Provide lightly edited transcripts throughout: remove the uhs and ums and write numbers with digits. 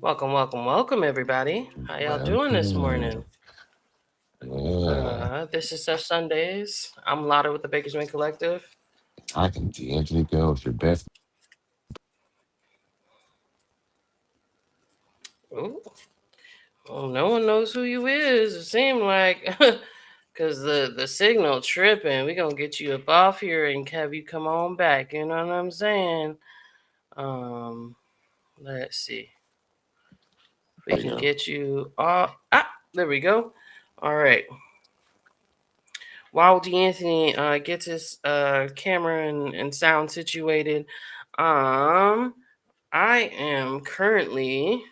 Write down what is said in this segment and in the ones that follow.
Welcome, welcome, welcome, everybody. How y'all doing this morning? Welcome. Yeah. This is Sesh Sundaze. I'm Lotta with the Baker's Wing Collective. I can DeeAnthony Goes, your best. Ooh, well, no one knows who you is. It seemed like, cause the signal tripping. We gonna get you up off here and have you come on back. You know what I'm saying? Um, let's see if we There you can go. get you off. There we go. All right. While DeAnthony gets his camera and sound situated, um, I am currently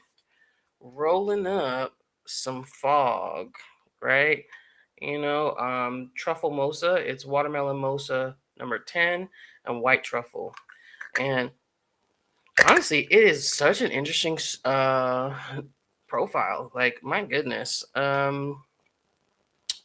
rolling up some fog, right? Truffle mosa. It's watermelon mosa number 10 and white truffle. And honestly, it is such an interesting profile. Like, my goodness.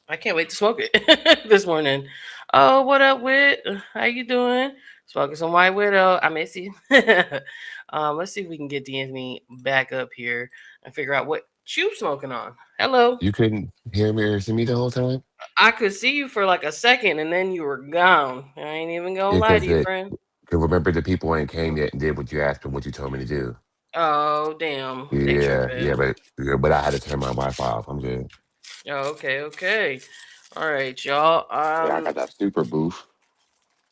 I can't wait to smoke it this morning. Oh, what up, Wit? How you doing? Smoking some White Widow. I miss you. Let's see if we can get D'Anthony back up here and figure out what you smoking on. Hello. You couldn't hear me or see me the whole time? I could see you for like a second and then you were gone. I ain't even gonna Yeah, lie to because you, friend. remember the people ain't came yet and did what you asked them, what you told me to do. Oh, damn. They Yeah, tripping. yeah, but I had to turn my Wi-Fi off. I'm good. Oh, okay, okay. All right, y'all. Yeah, I got that super booth.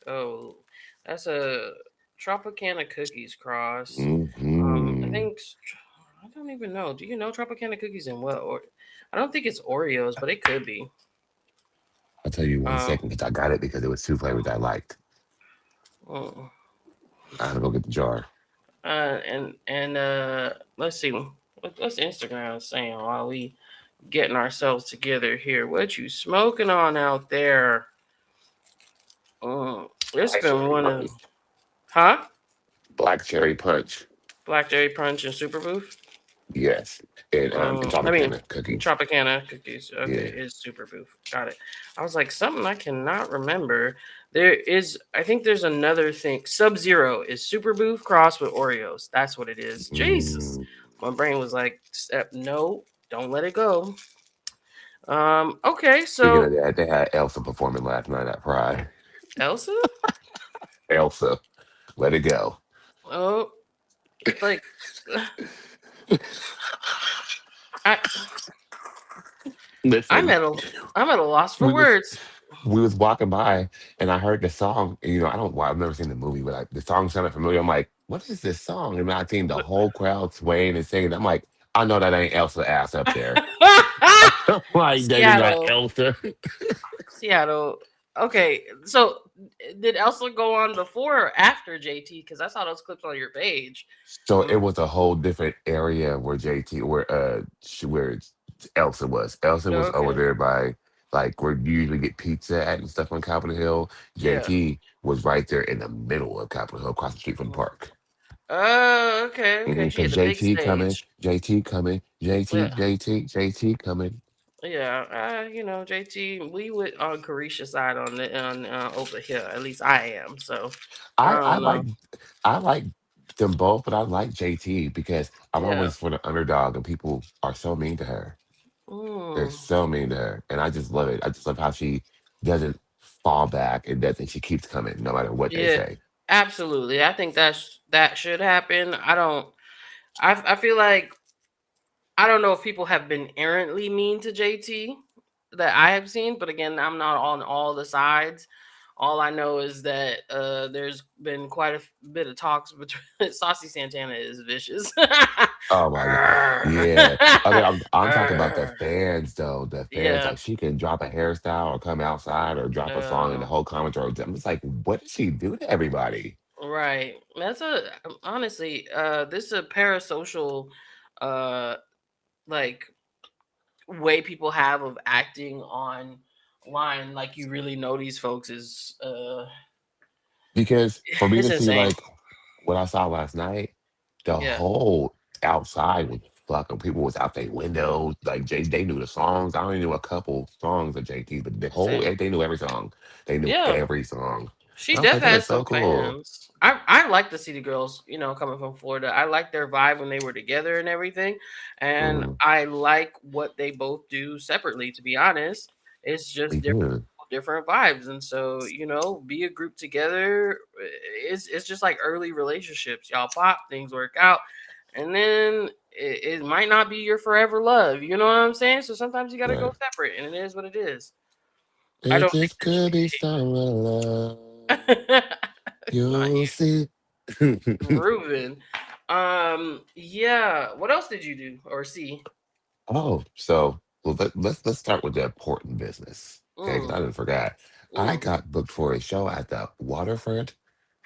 Oh, that's a Tropicana Cookies cross. I Hmm think I don't even know. Do you know Tropicana Cookies and what? Or I don't think it's Oreos, but it could be. I'll tell you one Um, second because I got it because it was two flavors I liked. mm, I had to go get the jar. and let's see. What's Instagram saying while we getting ourselves together here? What you smoking on out there? It's Black been cherry one of, punch. huh? Black cherry punch. Black Cherry Punch and Super Booth. Yes. And I mean, Tropicana cookies. Tropicana cookies. Okay, Yeah. is Super Booth. Got it. I was like, something I cannot remember. There is, I think there's another thing. Sub Zero is Super Booth crossed with Oreos. That's what it is. Jesus. Mm. My brain was like, no, don't let it go. Okay, Speaking so of that, they had Elsa performing last night at Pride. Elsa? Elsa, let it go. Oh, like, I, I'm Listen, at a, I'm at a loss for we was words. we was walking by and I heard the song. And, I don't. Well, I've never seen the movie, but the song sounded familiar. I'm like, what is this song? And I seen the whole crowd swaying and singing. I'm like, I know that ain't Elsa ass up there. I'm like, that is not Seattle. Elsa. Seattle. Okay, so did Elsa go on before or after JT? Because I saw those clips on your page. So it Um, was a whole different area where JT, where Elsa was. Elsa was over okay, there by like where you usually get pizza at and stuff on Capitol Hill. yeah. JT was right there in the middle of Capitol Hill, across the street from the park. Oh, okay, okay. She had Because the big JT coming, stage. JT coming, Yeah, JT coming. yeah. JT. We with on Carisha's side on over here. At least I am. So I I I don't like know. I like them both, but I like JT because I'm Yeah. always for the underdog, and people are so mean to her. They're Mm, so mean to her, and I just love it. I just love how she doesn't fall back and doesn't. She keeps coming no matter what they yeah. say. Absolutely. I think that should happen. I don't. I feel like I don't know if people have been errantly mean to JT that I have seen, but again, I'm not on all the sides. All I know is that there's been quite a bit of talks between Saucy Santana is vicious. Oh my god, yeah. Okay, I'm talking about the Arr. fans though. The fans, Yeah. like she can drop a hairstyle or come outside or drop a song and the Uh, whole comments are. I'm just like, what did she do to everybody? right. That's a honestly. This is a parasocial, uh, like way people have of acting online. Like you really know these folks is Because for me it's to see insane. like what I saw last night, the Yeah. whole outside was fucking people was out their windows. Like they knew the songs. I only knew a couple songs of JT, but the whole Same. they knew every song. They knew Yeah. every song. She I was def like, that has is so some cool. fans. I like the City Girls, coming from Florida. I like their vibe when they were together and everything. And Mm, I like what they both do separately, to be honest. It's just me different too. different vibes. And so, be a group together. It's just like early relationships. Y'all pop, things work out. And then it might not be your forever love. You know what I'm saying? So sometimes you gotta go Right. separate, and it is what it is. I It don't think just that should could be summer love. be not You'll see. grooving. Yeah. What else did you do or see? Oh, so well, let's start with the important business. Okay, because I Mm, didn't forget. I mm. got booked for a show at the waterfront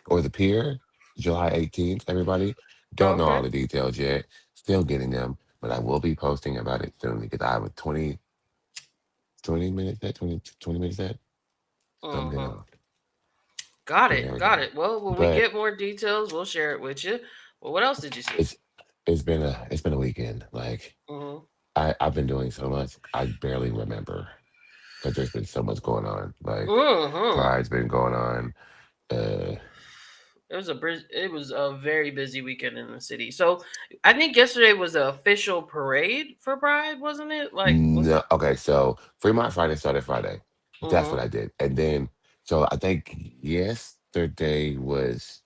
or the pier, July 18th. Everybody, don't know all Okay. the details yet. Still getting them, but I will be posting about it soon because I have a 20 minutes set, 20 minutes set. So I'm Mm-hmm. gonna Got do it. Got everything. it. Well, when we But get more details, we'll share it with you. Well, what else did you see? it's it's been a weekend. Like Mm-hmm. I've been doing so much, I barely remember because there's been so much going on. Like Mm-hmm. Pride's been going on. Uh, It was a very busy weekend in the city. So I think yesterday was the official parade for Pride, wasn't it? Like, was no, okay, so Fremont Friday started Friday. That's what mm-hmm. I did, and then so I think yesterday was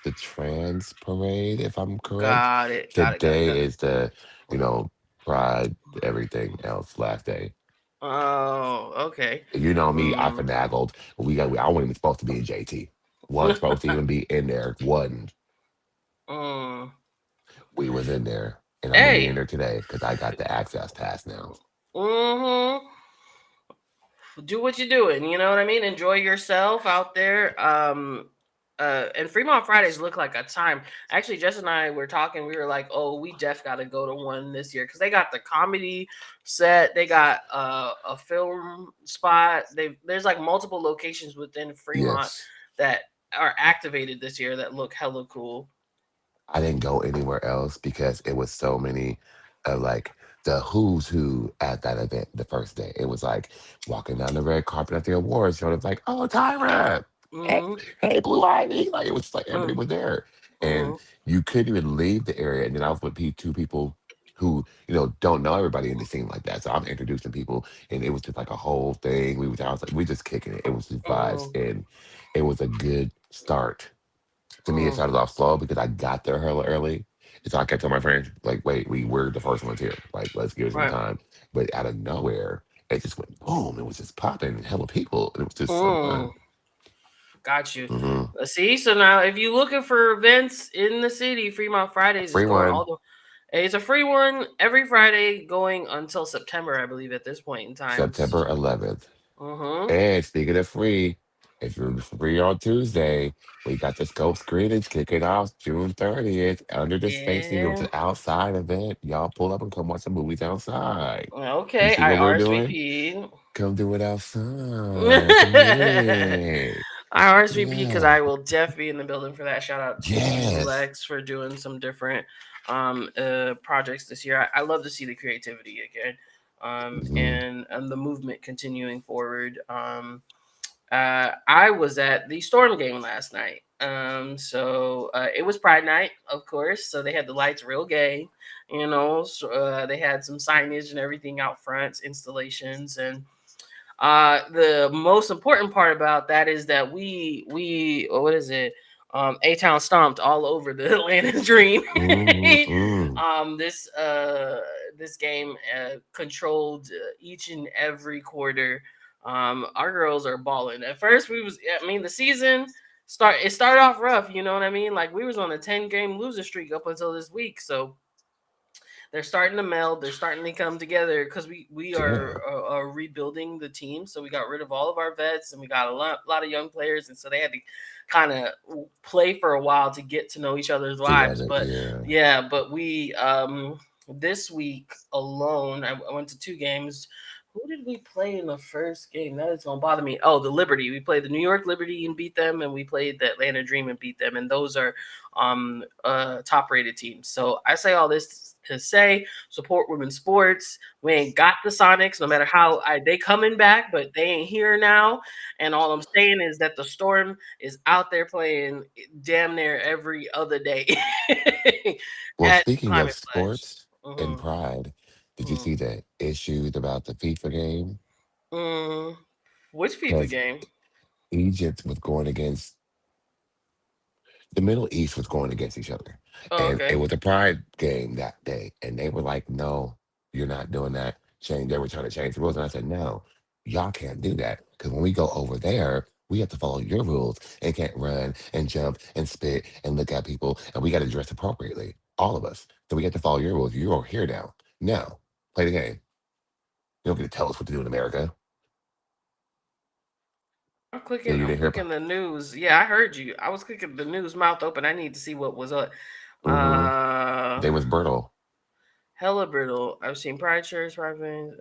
the trans parade, if I'm correct. Got it. Got it. Got it. Today Got it. is the you know Pride, everything else last day. Oh, okay. You know me, I Mm. finagled. I wasn't even supposed to be in JT. Wasn't supposed to even be in there. Wasn't. mm. We was in there, and I'm gonna be in Hey. there today because I got the access pass now. Mm-hmm. Do what you're doing. You know what I mean? Enjoy yourself out there. And Fremont Fridays look like a time. Actually, Jess and I were talking. We were like, "Oh, we def got to go to one this year because they got the comedy set. They got a film spot. There's like multiple locations within Fremont Yes. that are activated this year that look hella cool. I didn't go anywhere else because it was so many of like the who's who at that event the first day. It was like walking down the red carpet at the awards show. It was like, oh, Tyra, hey, Mm-hmm. hey, Blue Ivy. Like it was just like everybody Mm-hmm. was there, and Mm-hmm. you couldn't even leave the area. And then I was with two people who don't know everybody in the scene like that. So I'm introducing people, and it was just like a whole thing. I was like, we just kicking it. It was just vibes, Mm-hmm. and it was a good start to me. It started off slow because I got there hella early. And so I kept telling my friends, like, wait, we're the first ones here. Like, let's give it some Right. time. But out of nowhere, it just went boom. It was just popping, hella people. And it was just so Mm. fun. Got you. Hmm. See, so now if you're looking for events in the city, Fremont Fridays is Free going one, all the. It's a free one every Friday going until September, I believe, at this point in time. September 11th. Mm-hmm. And speaking of free, if you're free on Tuesday, we got the scope screenings kicking off June 30th under the spacing. It was Yeah. an outside event. Y'all pull up and come watch some movies outside. You Okay, see I what we're doing? RSVP'd. Come do it outside. Come I in. RSVP because Yeah. I will def be in the building for that. Shout out to Yes. Lex for doing some different projects this year. I love to see the creativity again, Hmm. and the movement continuing forward. I was at the Storm game last night. So it was Pride Night, of course. So they had the lights real gay, So, they had some signage and everything out front, installations, and the most important part about that is that we what is it? A Town stomped all over the Atlanta Dream. Hmm. This game controlled each and every quarter. Our girls are balling. At first, I mean, the season it started off rough. You know what I mean? Like we was on a 10 game losing streak up until this week. So they're starting to meld. They're starting to come together because we Yeah. are rebuilding the team. So we got rid of all of our vets and we got a lot of young players, and so they had to kind of play for a while to get to know each other's lives. Together. But Yeah. yeah, but we this week alone, I went to 2 games. Who did we play in the first game? That is gonna bother me. Oh, the Liberty. We played the New York Liberty and beat them, and we played the Atlanta Dream and beat them. And those are top rated teams. So I say all this to say support women's sports. We ain't got the Sonics, no matter how they coming back, but they ain't here now. And all I'm saying is that the Storm is out there playing damn near every other day Well, at speaking of Climate Pledge. sports and Mm-hmm. pride, did you Mm-hmm. see the issues about the FIFA game? Mm. Which FIFA Because game? Egypt was going against the Middle East was going against each other. Oh, And it okay. was a pride game that day. And they were like, no, you're not doing that. Change. They were trying to change the rules. And I said, no, y'all can't do that. Because when we go over there, we have to follow your rules and can't run and jump and spit and look at people. And we got to dress appropriately, all of us. So we have to follow your rules. You're over here now. No, play the game. You don't get to tell us what to do in America. Yeah, you I'm didn't hear. clicking the news. Yeah, I heard you. I was clicking the news, mouth open. I need to see what was up. Mm-hmm. Uh, They was brutal. Hella brittle. I've seen pride shirts, pride fans.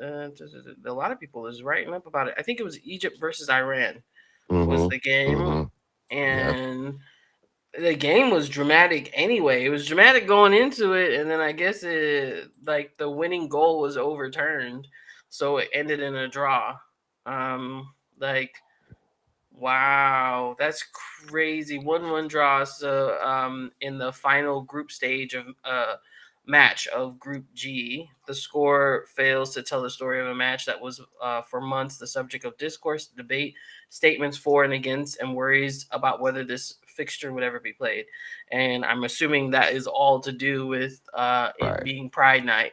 A lot of people is writing up about it. I think it was Egypt versus Iran was the Mm-hmm. game, Mm-hmm. Yep. and the game was dramatic anyway. It was dramatic going into it, and then I guess it like the winning goal was overturned, so it ended in a draw. Like wow, that's crazy. 1-1 draw. So in the final group stage of match of Group G, the score fails to tell the story of a match that was for months the subject of discourse, debate, statements for and against, and worries about whether this fixture would ever be played. And I'm assuming that is all to do with it Right. being Pride Night.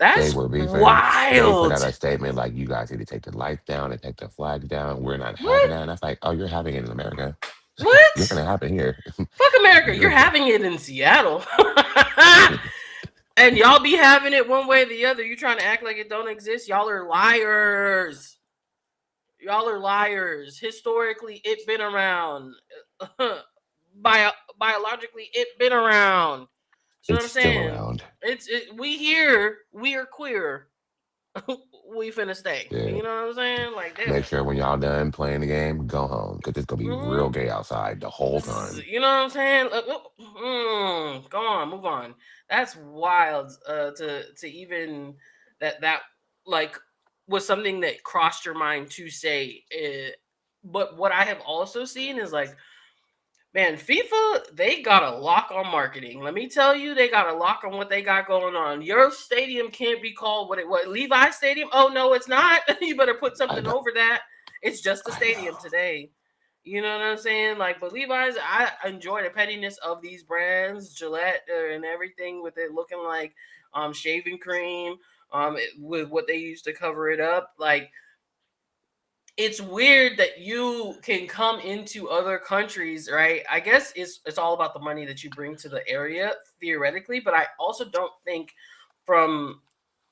They That's were beefing. They put out wild. a statement like, "You guys need to take the lights down and take the flags down. We're not having What? that." And I was like, "Oh, you're having it in America. You're What? gonna happen here." Fuck America. You're You're having it in Seattle. And y'all be having it one way or the other. You trying to act like it don't exist? Y'all are liars. Y'all are liars. Historically, it been around. Biologically, it been around. So what it's I'm still saying, around. we here. We are queer. We finna stay. Yeah. You know what I'm saying? Like, damn Make it. sure when y'all done playing the game, go home because it's gonna be real Mm-hmm. gay outside the whole time. You know what I'm saying? Go on, move on. That's wild. To even that like was something that crossed your mind to say. But what I have also seen is like, man, FIFA they got a lock on marketing. Let me tell you, they got a lock on what they got going on. Your stadium can't be called what Levi Stadium. Oh no, it's not. You better put I something know. over that. It's just a I stadium know. today. You know what I'm saying? Like, but Levi's, I enjoy the pettiness of these brands, Gillette and everything, with it looking like shaving cream, with what they used to cover it up. Like, it's weird that you can come into other countries, right? I guess it's all about the money that you bring to the area theoretically, but I also don't think from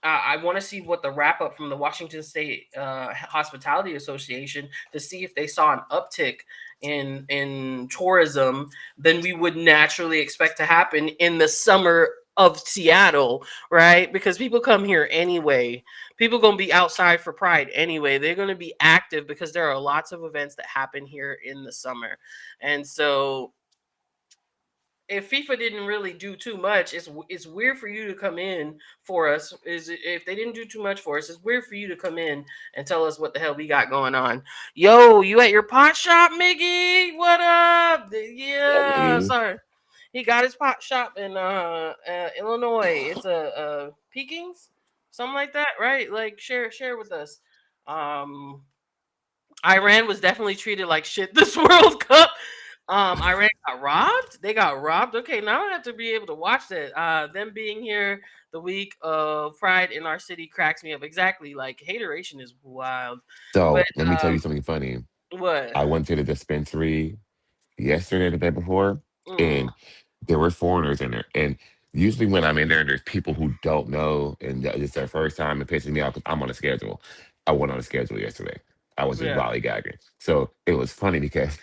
I want to see what the wrap up from the Washington State Hospitality Association to see if they saw an uptick in tourism than we would naturally expect to happen in the summer of Seattle, right? Because people come here anyway. People gonna be outside for Pride anyway. They're gonna be active because there are lots of events that happen here in the summer, and so if FIFA didn't really do too much, it's weird for you to come in for us. Is if they didn't do too much for us, it's weird for you to come in and tell us what the hell we got going on. Yo, you at your pot shop, Miggy? What up? What up, Yeah, Miggy? sorry. He got his pot shop in Illinois. It's a Peakings, something like that, right? Like share with us. Um, Iran was definitely treated like shit this World Cup. Iran got robbed. They got robbed. Okay, now I have to be able to watch that. Them being here the week of Pride in our city cracks me up. Exactly. Like hateration is wild. But So let me tell you something funny. what? I went to the dispensary yesterday, the day before, Mm, and there were foreigners in there. And usually when I'm in there, there's people who don't know, and it's their first time. It pisses me off because I'm on a schedule. I went on a schedule yesterday. I was just yeah. lollygagging. So it was funny because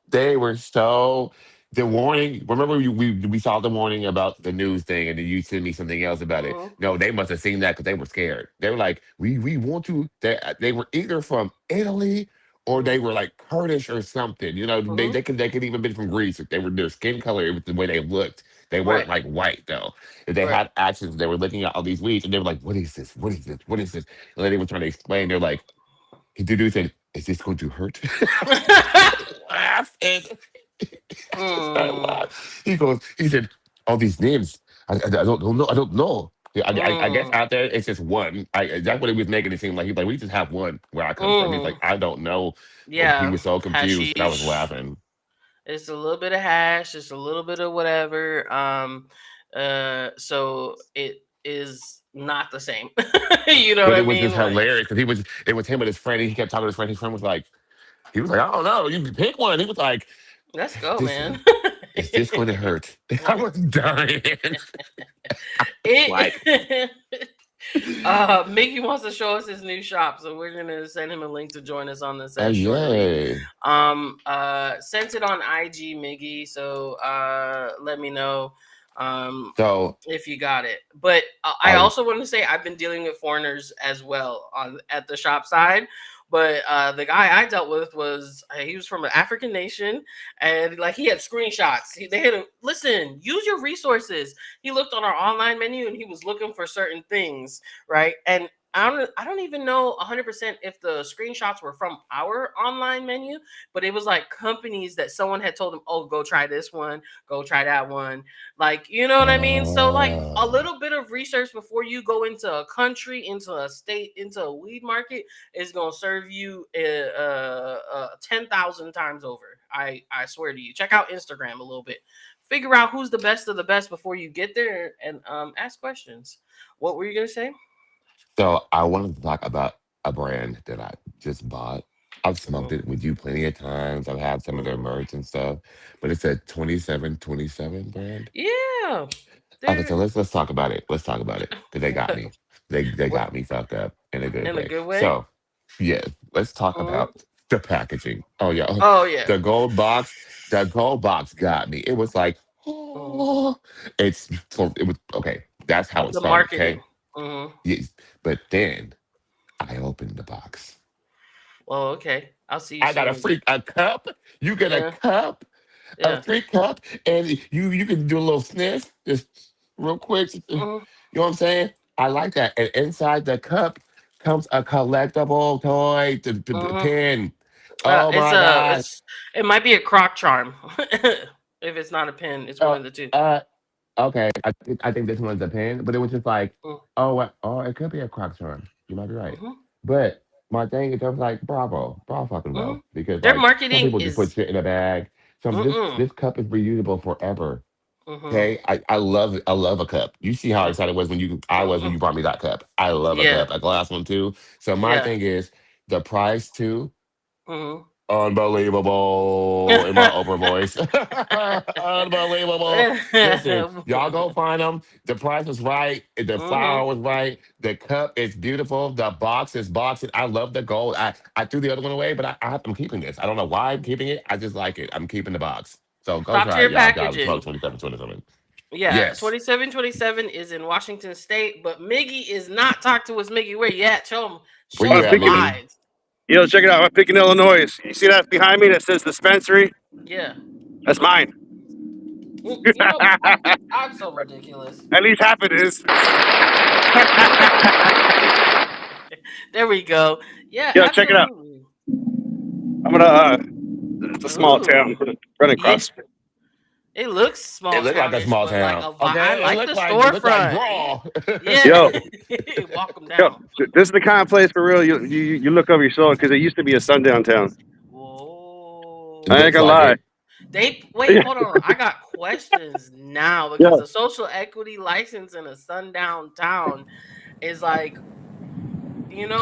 they were so. The warning. Remember, we saw the warning about the news thing, and then you sent me something else about it. Mhm. No, they must have seen that because they were scared. They were like, we want to. They were either from Italy or they Mhm. were like Kurdish or something. You know, Mhm. they could even been from Greece. They were their skin color, it was the way they looked. They weren't Right. like white though. If they Right. had accents, they were looking at all these weeds, and they were like, "What is this? What is this? What is this?" And then they were trying to explain. They're like, "He did do thing. Is this going to hurt?" Laughing. I started mm. laughing. He said, all these names. Don't know. I don't know. Yeah, I guess Mm. out there it's just one. That's what he was making it seem like. He's like, we just have one where I come from. He's like, Mm. I don't know. He Yeah. was so confused, and I was Hashish. laughing. It's a little bit of hash. It's a little bit of whatever. So it is not the same. You know what But I it was mean? just Like, hilarious because it was him and his friend. And he kept talking to his friend. His friend was like, I don't know. You can pick one. He was like, let's go, this man. one. Is this going to hurt? I was dying. Like, it Mickey wants to show us his new shop, so we're gonna send him a link to join us on the set shortly. yay. Sent it on IG, Miggy. So let me know So if you got it. But I I also want to say I've been dealing with foreigners as well on at the shop side. But the guy I dealt with was he was from an African nation, and like he had screenshots. They had to listen, use your resources. He looked on our online menu and he was looking for certain things, right? And I don't even know 100% if the screenshots were from our online menu, but it was like companies that someone had told them, "Oh, go try this one, go try that one." Like, you know what I mean? So like a uh, little bit of research before you go into a country, into a state, into a weed market is going to serve you 10,000 times over. I swear to you. Check out Instagram a little bit. Figure out who's the best of the best before you get there and ask questions. What were you going to say? so I wanted to talk about a brand that I just bought. I've smoked Mm, it with you plenty of times. I've had some of their mm. merch and stuff, but it's a 2727 brand. Yeah. Okay, They're so let's talk about it. Let's talk about it because they got me. They what got me fucked up in a good in a way. good way? So yeah, let's talk Mm. about the packaging. Oh yeah, Oh yeah. the gold box. The gold box got me. It was like, Mm. oh, it's so it was okay. That's how it The started. marketing. Okay, Hmm. yes, but then I opened the box. Well, okay. I'll see you I got soon. a cup. You get a Yeah. cup, a Yeah. free cup, and you can do a little sniff, just real quick. You Hmm. know what I'm saying? I like that. And inside the cup comes a collectible toy, the Hmm. pin. Oh It's my gosh. it might be a croc charm. If it's not a pin, it's one Uh, of the two. uh, okay. I think this one's a pin, but it was just like, oh, it could be a Croc charm. You might be right. Mm-hmm. But my thing is, I was like, bravo fucking Hmm. bro, because Their like some marketing people just put is shit in a bag. So mm-mm. this cup is reusable forever. Mm-hmm. Okay, I love a cup. You see how excited I was when Mm-hmm. you brought me that cup. I love a Yeah. cup, a glass one too. So my Yeah. thing is the price too. Mm-hmm. Unbelievable in my Oprah voice. Unbelievable. Listen, y'all go find them. The price was right. The Mm-hmm. flower was right. The cup is beautiful. The box is boxing. I love the gold. I threw the other one away, but I'm keeping this. I don't know why I'm keeping it. I just like it. I'm keeping the box. So go Top try it, tier y'all. Y'all packaging. smoke 2727. Yeah, Yes. 2727 is in Washington State, but Miggy is not. Talk to us, Miggy. Where you at? Show him. Where Show you I'm them at, picking. Miggy? live. Yo, check it out. I'm picking Illinois. You see that behind me that says dispensary? Yeah. That's mine. You know, I'm so ridiculous. At least half it is. There we go. Yeah, Yo, check it out. absolutely. I'm gonna. It's a small town Ooh. running Yeah. across. It looks It small looked like a townish, small but like town. a I Okay, like the it looked like storefront. Yeah. draw. Yeah. Yo, Walk them yo, down. this is the kind of place for real. You look over your shoulder because it used to be a sundown town. It I ain't looks gonna Whoa. like lie. it. They wait, hold on. I got questions now because Yo, the social equity license in a sundown town is like,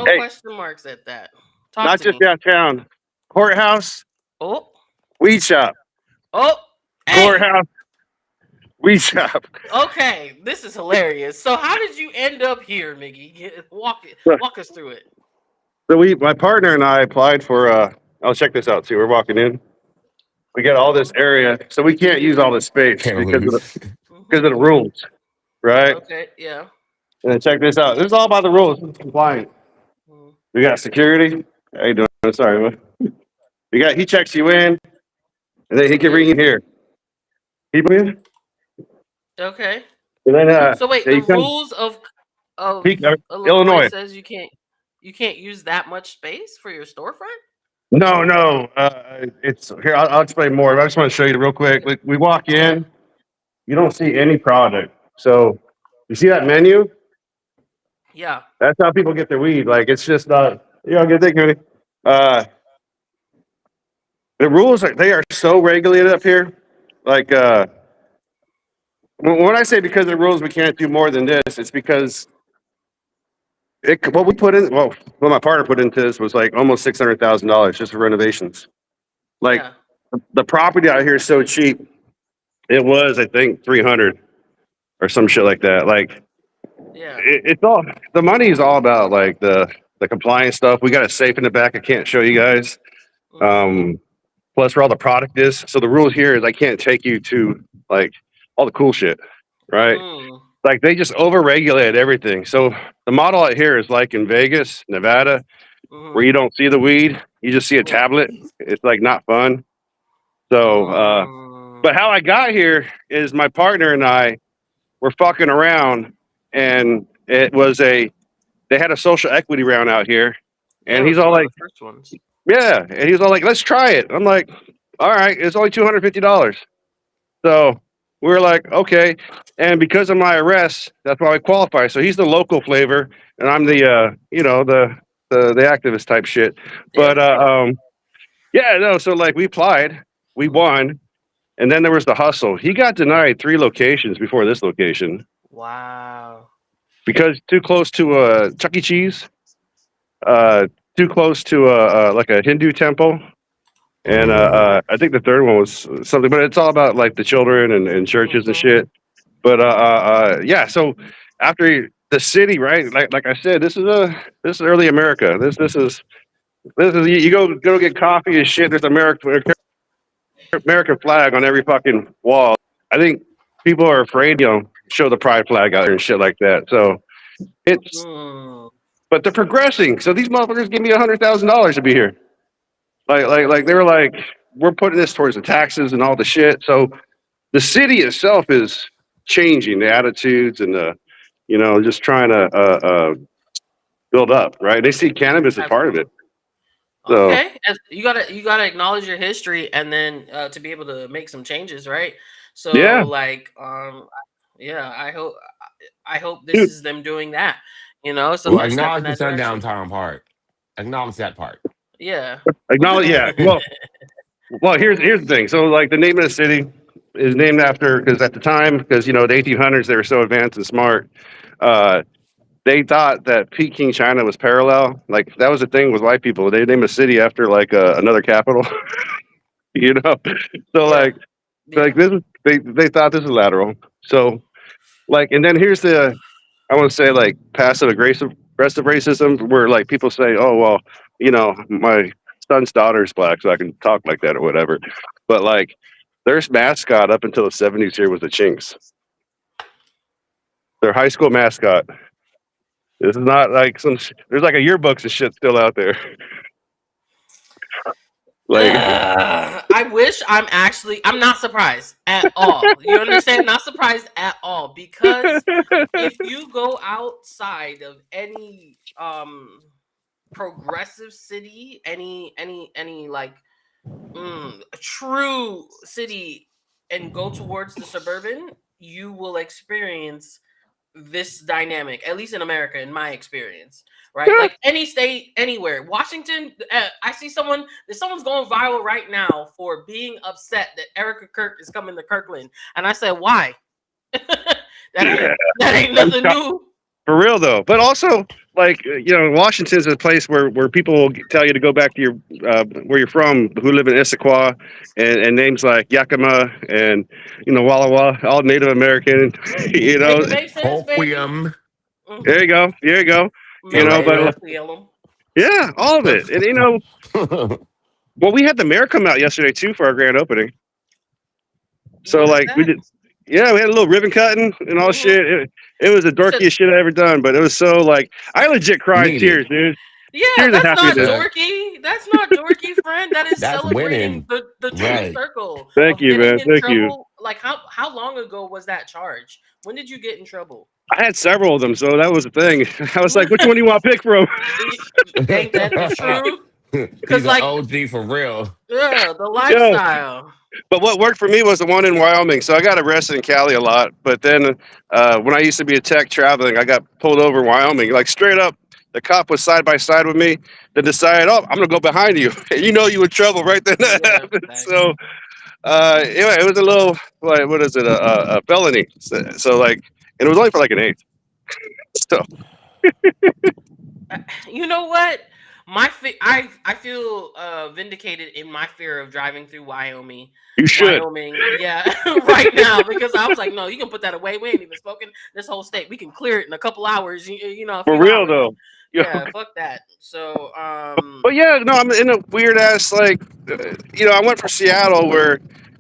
hey, question marks at that. Talk not to just me. downtown. Courthouse, Oh, weed shop. oh, hey. Courthouse, weed shop. Okay, this is hilarious. So, how did you end up here, Miggy? So Walk us through it. my partner and I applied for. Oh, check this out. See, we're walking in. we got all this area, so we can't use all this space Can't lose. because of the rules, right? Okay. Yeah. And then check this out. This is all by the rules. It's compliant. Mhm. We got security. How you doing? Sorry, man. We got. He checks you in, and then he can bring you here. He bring you, Okay. and then So wait, yeah, the you come. rules of He, Illinois Illinois. says you can't use that much space for your storefront. No, no. It's here. I'll explain more. I just want to show you real quick. Like we walk Okay. in, you don't see any product. So you see that menu? Yeah. That's how people get their weed. Like it's just not. Good thing, Cody. Uh, the rules are they are so regulated up here. Like when I say because of the rules we can't do more than this, it's because what we put in. Well, what my partner put into this was like almost $600,000 just for renovations. Like Yeah. the property out here is so cheap. It was, I think, 300 or some shit like that. Like Yeah. it's all the money is all about like the compliance stuff. We got a safe in the back. I can't show you guys. Mm. Plus, where all the product is. So the rule here is I can't take you to like all the cool shit, right? Mm. Like they just overregulate everything. So the model out here is like in Vegas, Nevada, where Mm. you don't see the weed, you just see a Yeah. tablet. It's like not fun. So, but Mm. how I got here is my partner and I were fucking around, and they had a social equity round out here, Yeah, and it he's was all one of like, the first ones. yeah, and he's all like, let's try it. I'm like, all right, it's only $250. So we were like, okay, and because of my arrest, that's why I qualify. So he's the local flavor, and I'm the the activist type shit. Yeah. But yeah, no, so like we applied, we won, and then there was the hustle. He got denied 3 locations before this location Wow. because too close to a Chuck E. Cheese, uh, too close to a like a Hindu temple, and I think the third one was something. But it's all about like the children and churches and Mm-hmm. shit. But yeah. So after the city, right? Like I said, this is early America. This is you go get coffee and shit. There's American flag on every fucking wall. I think people are afraid, show the pride flag out there and shit like that. So it's, Mm. but they're progressing. So these motherfuckers give me $100,000 to be here. Like they were like, we're putting this towards the taxes and all the shit. So the city itself is changing the attitudes and just trying to build up. Right? They see cannabis as part of it. Absolutely. So Okay, and you gotta acknowledge your history, and then to be able to make some changes, right? So yeah, like, yeah, I hope this dude. is them doing that. It's the Well, first step in acknowledge the that sundown direction. town part. Acknowledge that part. Yeah. Acknowledge. Yeah. Well, here's the thing. So, like, the name of the city is named after because at the time, because the 1800s they were so advanced and smart, uh, they thought that Peking, China was parallel. Like that was the thing with white people. They name a city after like another capital. you know. So Yeah. like Yeah. this, they thought this was lateral. So like, and then here's the I want to say like passive aggressive racism, where like people say, oh well, my son's daughter's black, so I can talk like that or whatever. But like, their mascot up until the '70s here was the Chinks. Their high school mascot. This is not like there's like a yearbooks and shit still out there. Like, I wish I'm not surprised at all. You understand? Not surprised at all, because if you go outside of any progressive city, any like true city, and go towards the suburban, you will experience this dynamic, at least in America, in my experience, right? Like any state, anywhere. Washington, someone's going viral right now for being upset that Erica Kirk is coming to Kirkland. And I said, why? that ain't nothing new. for real though, but also like Washington's a place where people will tell you to go back to your where you're from, who live in Issaquah, and names like Yakima and Walla Walla, all Native American. Make it make sense, baby. Hoquiam. There you go, there you go. Melon, But Hello. Hoquiam. yeah, all of it, and Well, we had the mayor come out yesterday too for our grand opening. You So had like we that? did, yeah, we had a little ribbon cutting and all Hmm. shit. It was the You said, dorkiest shit I ever done, but it was so like I legit cried tears, Needed. dude, yeah, tears of that's not happiness. That dorky. That's not dorky, friend. That is that's celebrating winning. the true Right. circle Thank of you, getting man. in Thank you. trouble. Like how long ago was that charge? When did you get in trouble? I had several of them, so that was the thing. I was like, which one do you want to pick from? Ain't that the truth? Cause He's an like, OG for real. yeah, the Yeah. lifestyle. But what worked for me was the one in Wyoming. So I got arrested in Cali a lot. But then when I used to be a tech traveling, I got pulled over in Wyoming. Like straight up, the cop was side by side with me. Then decided, oh, I'm gonna go behind you. And you know you in trouble right then. That Yeah, happened. thanks. So it was a little what is it a felony? So like, and it was only for like an eighth. So You know what? I feel vindicated in my fear of driving through Wyoming. you should Wyoming, yeah, right now because I was like, no, you can put that away. We ain't even spoken this whole state. We can clear it in a couple hours. A for few real hours. though. Yeah, fuck that. So, But yeah, no, I'm in a weird ass like, I went for Seattle where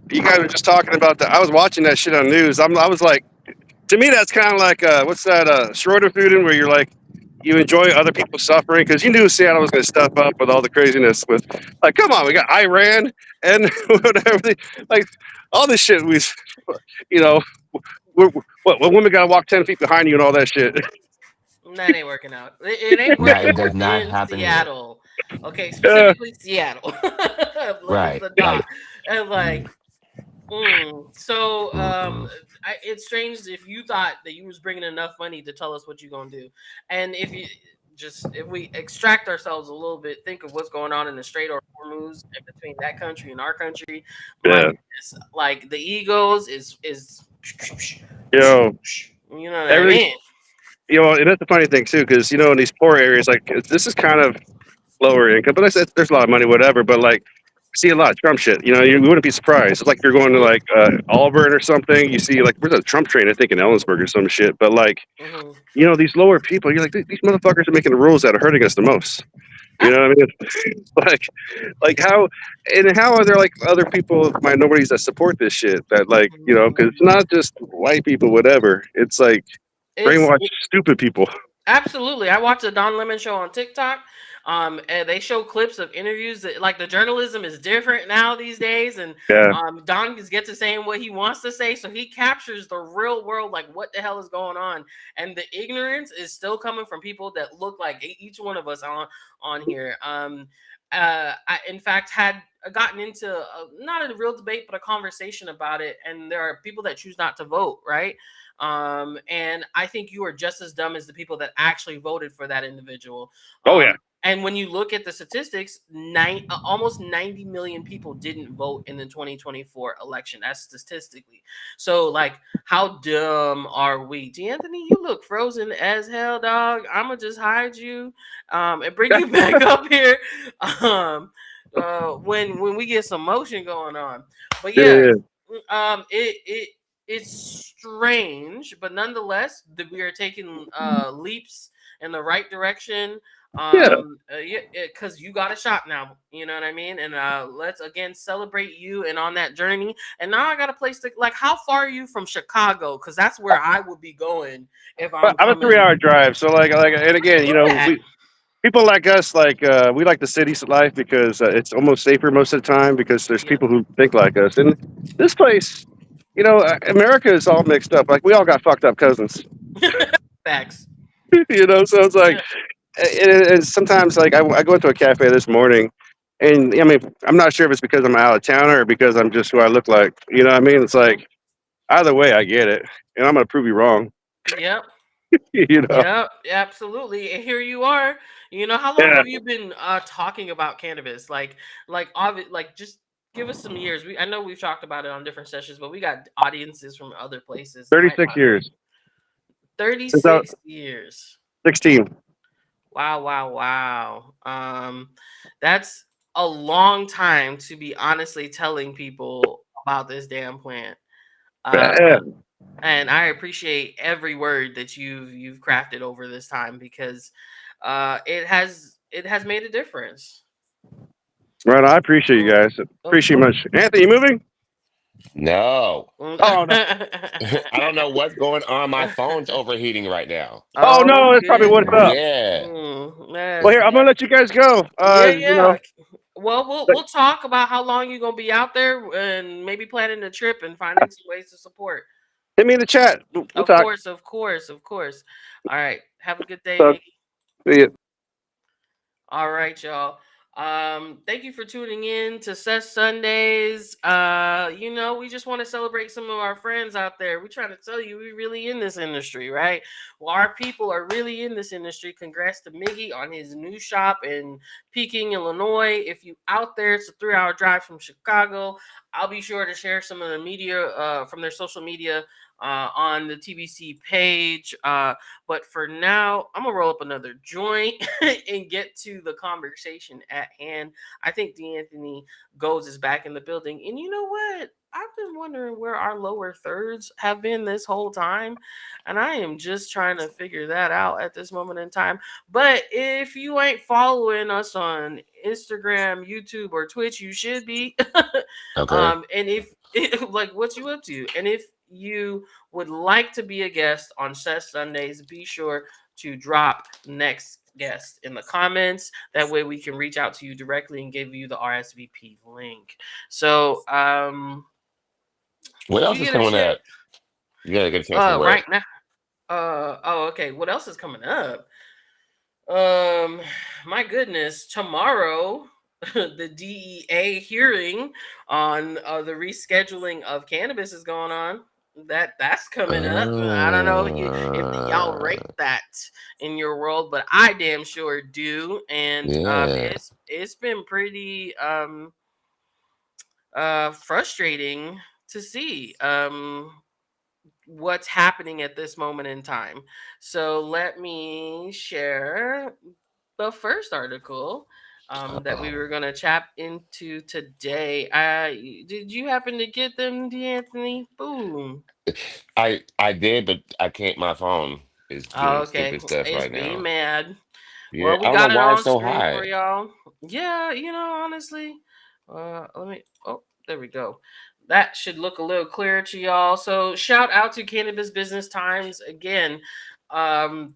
you guys were just talking about that. I was watching that shit on news. I was like, to me, that's kind of like what's that Schroeder Fuden where you're like, you enjoy other people's suffering because you knew Seattle was going to step up with all the craziness. With like, come on, we got Iran and whatever, like all this shit. You know, what women got to walk 10 feet behind you and all that shit. that ain't working out. It ain't That working it out does not in happen here. Seattle. Okay, Uh, specifically Seattle. It's Right. the Like dot. And like, so mm-mm. it's strange if you thought that you was bringing enough money to tell us what you gonna do, and if we extract ourselves a little bit, think of what's going on in the Strait of Hormuz and between that country and our country. My yeah, goodness, like the egos is, yo, you know what I everything. mean? And that's the funny thing too, because in these poor areas, like this is kind of lower income, but there's a lot of money, whatever. But like, see a lot of Trump shit. You wouldn't be surprised. It's like you're going to Hmm. like Auburn or something. You see like where's a Trump train? I think in Ellensburg or some shit. But like, Hmm. these lower people, you're like these motherfuckers are making the rules that are hurting us the most. You know what I mean? Like how and how are there like other people, minorities that support this shit? That like because it's not just white people, whatever. It's like It's brainwashed stupid people. Absolutely. I watched the Don Lemon show on TikTok. And they show clips of interviews that like the journalism is different now these days, and Yeah. Don gets to saying what he wants to say, so he captures the real world, like what the hell is going on, and the ignorance is still coming from people that look like each one of us on here. I in fact had gotten into not a real debate, but a conversation about it, and there are people that choose not to vote, right? And I think you are just as dumb as the people that actually voted for that individual. Oh yeah. And when you look at the statistics, almost 90 million people didn't vote in the 2024 election. That's statistically. So, like, how dumb are we? DeAnthony, you look frozen as hell, dog. I'm going to just hide you and bring you back up here when we get some motion going on. But yeah, Yeah. it's strange, but nonetheless, that we are taking leaps in the right direction. Yeah. Yeah, because you got a shot now. You know what I mean? And let's again celebrate you and on that journey. And now I got a place to like. How far are you from Chicago? Because that's where I would be going if But I'm I'm a coming. 3 hour drive, so and I can again, do that. we people like us, like we like the city life because it's almost safer most of the time because there's Yep. people who think like us. And this place, America is all mixed up. Like we all got fucked up cousins, Facts. So it's like, Yeah. and sometimes like I go into a cafe this morning, and I mean I'm not sure if it's because I'm out of town or because I'm just who I look like. You know what I mean? It's like either way, I get it, and I'm gonna prove you wrong. Yep. you know? Yep, absolutely. And here you are. How long Yeah, have you been talking about cannabis? Like just give us some years. I know we've talked about it on different sessions, but we got audiences from other places that might 36 want years since I was 36 years. 16. Wow, wow, wow. That's a long time to be honestly telling people about this damn plant. Uh, Yeah. and I appreciate every word that you've crafted over this time because it has made a difference. Right. I appreciate you guys. Of Appreciate much. Anthony, you moving? No. Oh no. I don't know what's going on. My phone's overheating right now. Oh Oh no, that's probably what's goodness. up. Yeah. Well, here Yes. I'm gonna let you guys go. Yeah, You know, yeah. Well, we'll talk about how long you're gonna be out there and maybe planning a trip and finding some ways to support. hit me in the chat. We'll Of talk. course, of course, of course. All right. Have a good day, Talk. Mickey. See ya. All right, y'all. Thank you for tuning in to Sesh Sundays. We just want to celebrate some of our friends out there. We're trying to tell you we really in this industry, right? Well, our people are really in this industry. Congrats to Miggy on his new shop in Peking, Illinois. If you out there, it's a 3-hour drive from Chicago. I'll be sure to share some of the media from their social media on the TBC page. But for now, I'm gonna roll up another joint and get to the conversation at hand. I think DeAnthony Goes is back in the building, and you know what? I've been wondering where our lower thirds have been this whole time, and I am just trying to figure that out at this moment in time. But if you ain't following us on Instagram, YouTube, or Twitch, you should be. Okay. And if like, what you up to? And if you would like to be a guest on Sesh Sundays, be sure to drop next guest in the comments. That way we can reach out to you directly and give you the RSVP link. So, What did else you is get a coming chance? up? You gotta get a chance for what? Right now. Okay. What else is coming up? My goodness, tomorrow the DEA hearing on the rescheduling of cannabis is going on. That's coming up. I don't know if y'all Uh, rate that in your world, but I damn sure do. And yeah. it's been pretty frustrating to see what's happening at this moment in time. So let me share the first article that we Uh-oh. were going to chat into today. Did you happen to get them, D'Anthony? Boom. I did, but I can't. My phone is Oh, doing okay. stupid stuff It's right being now. mad. Yeah, Well, we I don't know got it why it's on so screen for high. y'all. Yeah, honestly. Let me. Oh, there we go. That should look a little clearer to y'all. So, shout out to Cannabis Business Times again.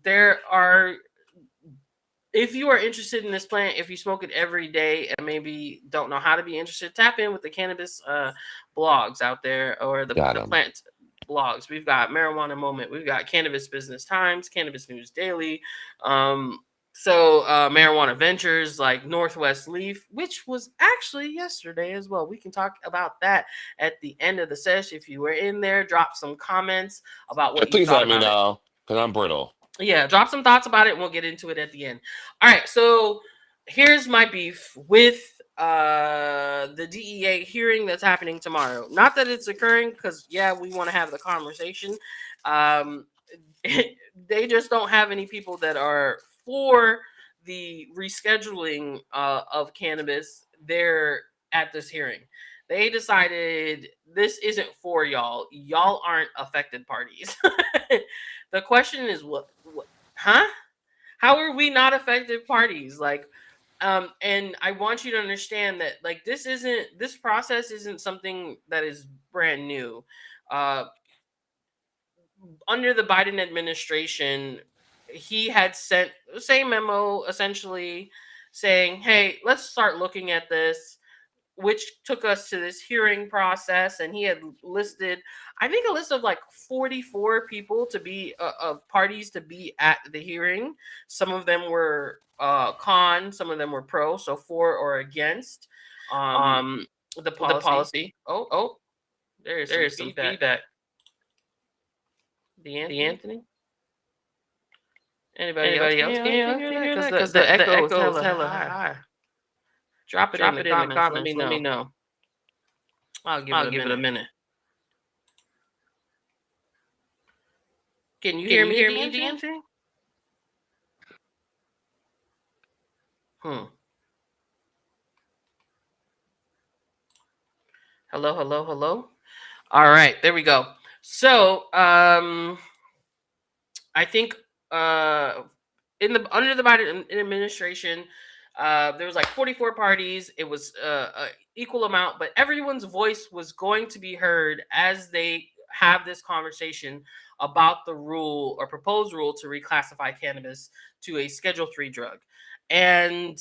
There are, if you are interested in this plant, if you smoke it every day and maybe don't know how to be interested, tap in with the cannabis blogs out there, or Got the him. plant blogs. We've got Marijuana Moment, we've got Cannabis Business Times, Cannabis News Daily, um, Marijuana Ventures, like Northwest Leaf, which was actually yesterday as well. We can talk about that at the end of the session. If you were in there, drop some comments about Yeah, what you please thought let me about it. know, because I'm brittle. Yeah, drop some thoughts about it and we'll get into it at the end. All right, so here's my beef with the DEA hearing that's happening tomorrow. Not that it's occurring, because yeah, we want to have the conversation. Um they just don't have any people that are for the rescheduling of cannabis there at this hearing. They decided this isn't for y'all. Y'all aren't affected parties. The question is what, huh? How are we not affected parties? Like, and I want you to understand that, like, this process isn't something that is brand new. Uh Under the Biden administration, he had sent the same memo essentially saying, "Hey, let's start looking at this," which took us to this hearing process. And he had listed, I think, a list of like 44 people to be of parties to be at the hearing. Some of them were con, some of them were pro, so for or against um Um, the the policy. policy. Oh, Oh, there is there some is some feedback. feedback. The Anthony? DeAnthony. Anybody else? Anybody else? Can Can you you hear can you that? hear Because that? Because the the echo is echo is hella hella high. high. Drop it in Drop the it in the comments. Let comments. me Let me know. know. I'll give it I'll a give it a minute. minute. Can you Can hear you me, hear me, DeAnthony? DeAnthony? Hmm. Hello, hello, hello. All right, there we go. So, I think uh, in the under the Biden administration, There was like 44 parties. It was a equal amount, but everyone's voice was going to be heard as they have this conversation about the rule or proposed rule to reclassify cannabis to a Schedule 3 drug. And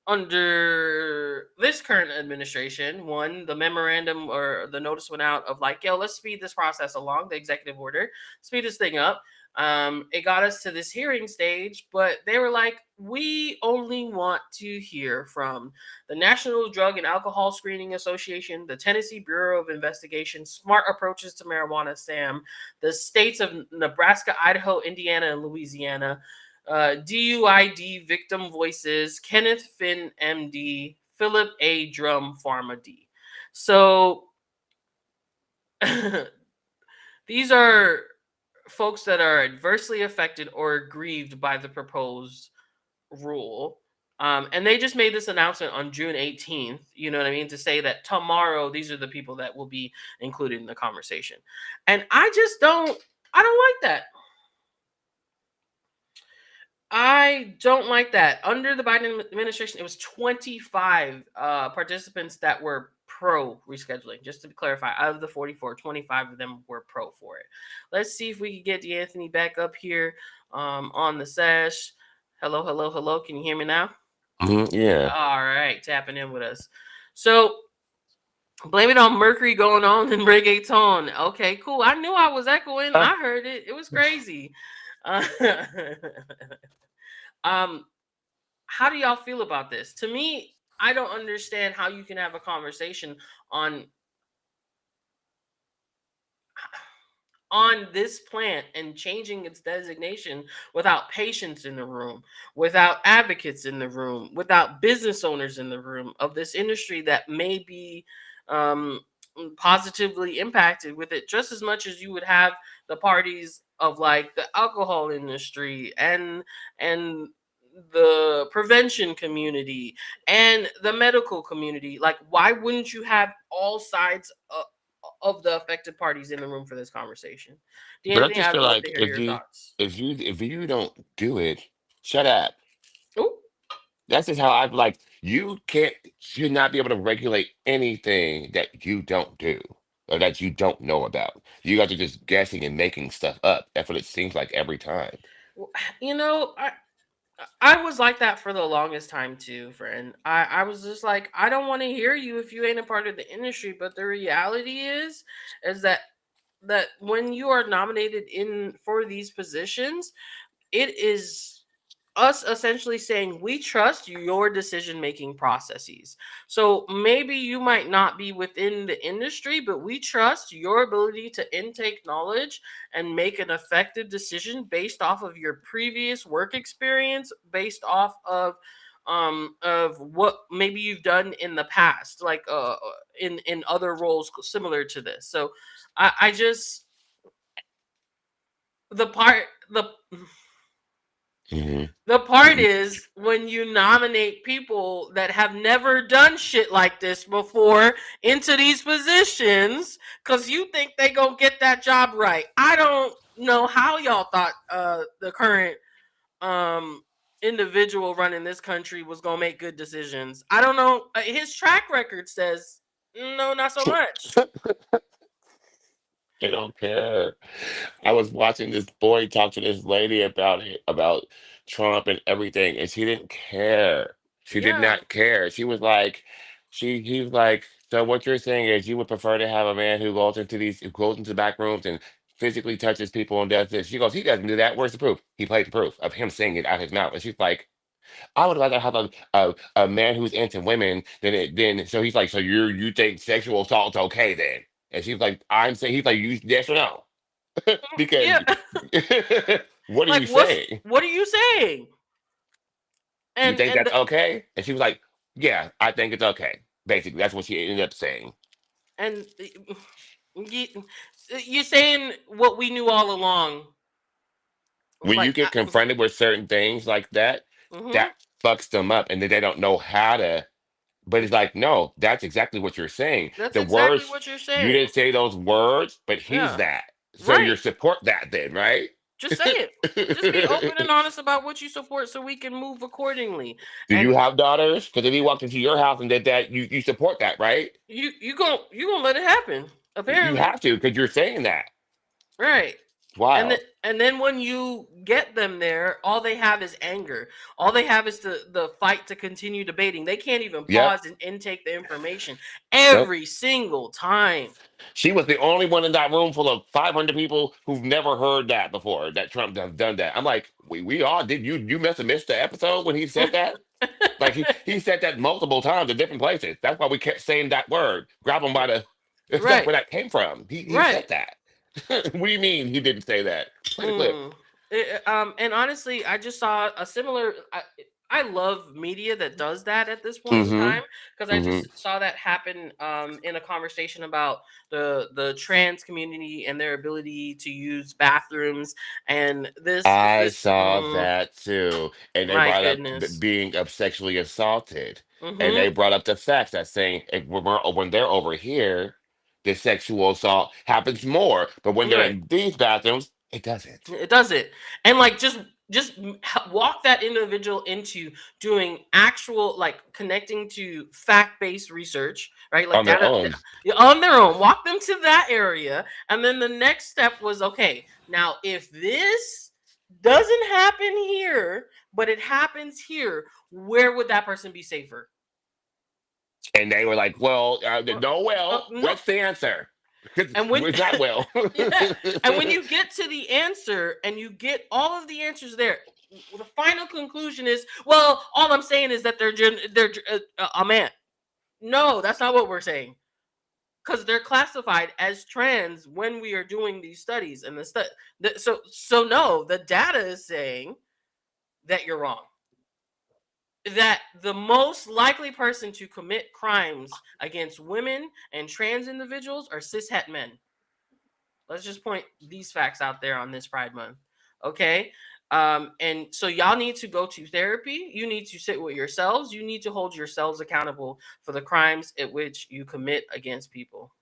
under this current administration, one, the memorandum or the notice went out of like, yo, let's speed this process along, the executive order, speed this thing up. It got us to this hearing stage, but they were like, we only want to hear from the National Drug and Alcohol Screening Association, the Tennessee Bureau of Investigation, Smart Approaches to Marijuana, SAM, the states of Nebraska, Idaho, Indiana, and Louisiana, DUID Victim Voices, Kenneth Finn MD, Philip A. Drum Pharma D. So these are folks that are adversely affected or aggrieved by the proposed rule. And they just made this announcement on June 18th, you know what I mean, to say that tomorrow these are the people that will be included in the conversation. And I don't like that. I don't like that. Under the Biden administration, it was 25 participants that were pro rescheduling. Just to clarify, out of the 44, 25 of them were pro for it. Let's see if we can get DeAnthony back up here on the sesh. Hello, hello, hello. Can you hear me now? Yeah. All right, tapping in with us. So, blame it on Mercury going on in reggaeton. Okay, cool. I knew I was echoing. I heard it. It was crazy. How do y'all feel about this? To me, I don't understand how you can have a conversation on this plant and changing its designation without patients in the room, without advocates in the room, without business owners in the room of this industry that may be positively impacted with it, just as much as you would have the parties of like the alcohol industry and the prevention community and the medical community. Like, why wouldn't you have all sides of the affected parties in the room for this conversation? But I DNC, just I'd feel love to like hear your thoughts. if you don't do it, shut up. Ooh. That's just how I like. You can't should not be able to regulate anything that you don't do or that you don't know about. You guys are just guessing and making stuff up. That's what it seems like every time. You know, I was like that for the longest time too, friend. I was just like, I don't want to hear you if you ain't a part of the industry. But the reality is that when you are nominated in for these positions, it is us essentially saying we trust your decision making processes. So maybe you might not be within the industry, but we trust your ability to intake knowledge and make an effective decision based off of your previous work experience, based off of what maybe you've done in the past, like in other roles similar to this. So I just the part Hmm. the part is when you nominate people that have never done shit like this before into these positions because you think they gonna get that job right. I don't know how y'all thought the current um individual running this country was gonna make good decisions. I don't know. His track record says no, not so much. They don't care. I was watching this boy talk to this lady about it, about Trump and everything, and she didn't care. She did Yeah. not care. She was like, he was like, so what you're saying is you would prefer to have a man who goes into back rooms and physically touches people and does this. She goes, he doesn't do that. Where's the proof? He played the proof of him saying it out his mouth. And she's like, I would rather have a man who's into women than so he's like, so you think sexual assault's okay then? And she's like, I'm saying he's like, you yes or no? Because Yeah. what are Like you saying? what are you saying? You think And that's okay? And she was like, yeah, I think it's okay. Basically, that's what she ended up saying. and you, you're saying what we knew all along. When you Like, get confronted with certain things like that, mm-hmm. that fucks them up, and then they don't know how to. But it's like, no, that's exactly what you're saying. That's The exactly words what you're you saying. didn't say those words, but he's Yeah. that. So you Right. support that then, right? Just say it. Just be open and honest about what you support so we can move accordingly. Do you And have daughters? Because if he walked into your house and did that, you support that, right? you gonna let it happen. You Apparently. have to because you're saying that. Right. It's And wild. then when you get them there, all they have is anger. All they have is the fight to continue debating. They can't even Yep. pause and intake the information Nope. every single time. She was the only one in that room full of 500 people who've never heard that before. That Trump has done that. I'm like, we all did. You must have missed the episode when he said that. Like he said that multiple times in different places. That's why we kept saying that word. Grab him by the. That's Right. where that came from. He Right. said that. What do you mean he didn't say that? Play the clip. Mm. And honestly, I just saw a similar. I love media that does that at this point in Mm-hmm. time because I Mm-hmm. just saw that happen in a conversation about the trans community and their ability to use bathrooms and I this. saw that too, and they My brought up goodness. being sexually assaulted, and Mm-hmm. they brought up the fact that saying when they're over here, the sexual assault happens more, but when they're Right. in these bathrooms, it doesn't. It does it, and like just walk that individual into doing actual like connecting to fact-based research, right? Like On their data own. on their own. Walk them to that area, and then the next step was okay. Now, if this doesn't happen here, but it happens here, where would that person be safer? And they were like, "Well, no, No, what's the answer? and when It's not well." yeah, and when you get to the answer and you get all of the answers there, the final conclusion is, well, all I'm saying is that they're a man. No, that's not what we're saying because they're classified as trans when we are doing these studies and so no, the data is saying that you're wrong. That the most likely person to commit crimes against women and trans individuals are cishet men. Let's just point these facts out there on this Pride Month. Okay. And so y'all need to go to therapy. You need to sit with yourselves. You need to hold yourselves accountable for the crimes at which you commit against people.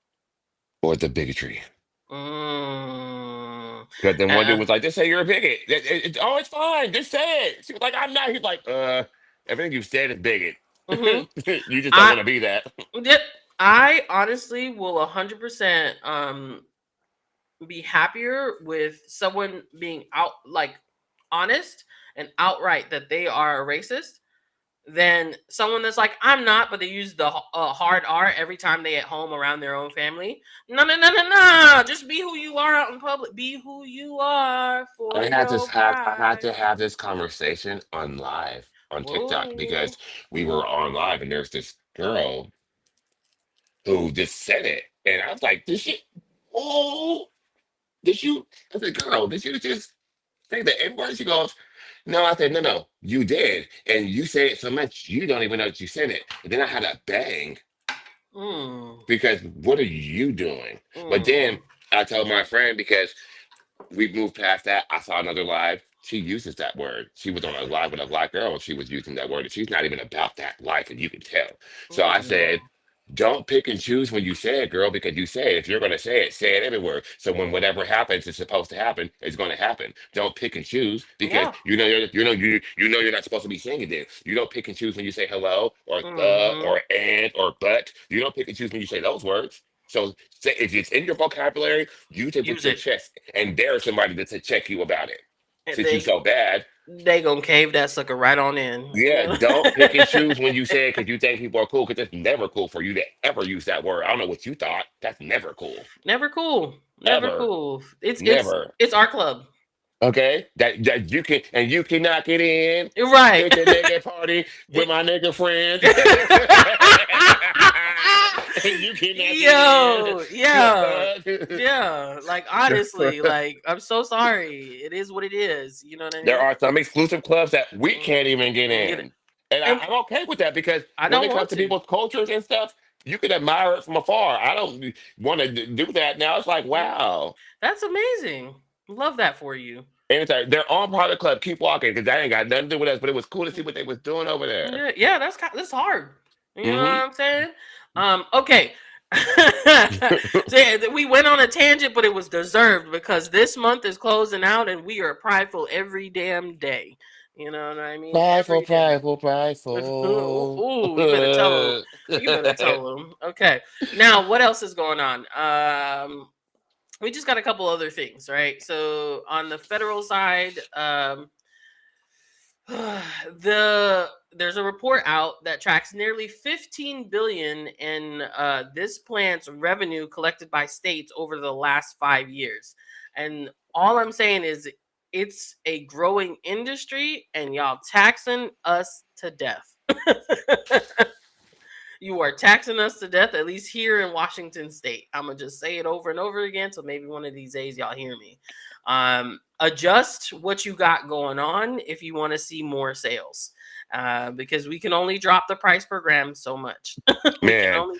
Or the bigotry. Mm. Because then one dude was like, "Just say you're a bigot." Oh, it's fine. Just say it. She was like, "I'm not." He's like, everything you said is bigot. Mm-hmm. You just don't I want to be that." yep, I honestly will 100% be happier with someone being out like honest and outright that they are a racist than someone that's like I'm not, but they use the hard R every time they at home around their own family. No, no, no, no, no. Just be who you are out in public. Be who you are for your I had pride. to have this conversation on live on TikTok Whoa. because we were on live and there's this girl who just said it. And I was like, "Did she oh did you?" I said, "Girl, did you just say the N-word?" She goes, "No." I said, "No, you did. And you say it so much you don't even know that you said it." And then I had a bang Mm, because what are you doing? But then mm. I told my friend because we moved past that. I saw another live. She uses that word. She was on a live with a black girl and she was using that word. And she's not even about that life, and you can tell. So I Mm. said, don't pick and choose when you say it, girl, because you say it. If you're going to say it everywhere. So when whatever happens is supposed to happen, it's going to happen. Don't pick and choose because Yeah. you know you're not supposed to be saying it. Then you don't pick and choose when you say hello or Hmm. or and or but. You don't pick and choose when you say those words. So say, if it's in your vocabulary, use it with Use your it. chest and dare somebody to check you about it. And Since you so bad, they gonna cave that sucker right on in. yeah, don't pick and choose when you say it because you think people are cool because it's never cool for you to ever use that word. I don't know what you thought. That's never cool. Never cool. Never Ever. cool. It's it's Never. it's our club. Okay? That you can and you cannot get in Right. to the nigga party with It- my nigga friends. And you cannot get in. Yo, yeah. Yeah. Like honestly, like I'm so sorry. It is what it is. You know what I There mean? are some exclusive clubs that we Mm, can't even get get it. in. And And I'm okay with that because I when don't it comes want to to. people's cultures and stuff, you can admire it from afar. I don't want to do that now. It's like, Mm, wow. that's amazing. Love that for you. And it's like their own private club. Keep walking because that ain't got nothing to do with us. But it was cool to see what they was doing over there. Yeah, yeah, that's hard. You know what Hmm. I'm saying? Okay. So yeah, we went on a tangent, but it was deserved because this month is closing out, and we are prideful every damn day. You know what I mean? Prideful, Every damn. prideful, prideful. Ooh, you better tell them. You better tell them. Okay. Now, what else is going on? We just got a couple other things, right? So on the federal side, there's a report out that tracks nearly 15 billion in this plant's revenue collected by states over the last 5 years, and all I'm saying is it's a growing industry, and y'all taxing us to death. You are taxing us to death, at least here in Washington State. I'm gonna just say it over and over again, so maybe one of these days y'all hear me. Adjust what you got going on if you want to see more sales, because we can only drop the price per gram so much. we can Man, only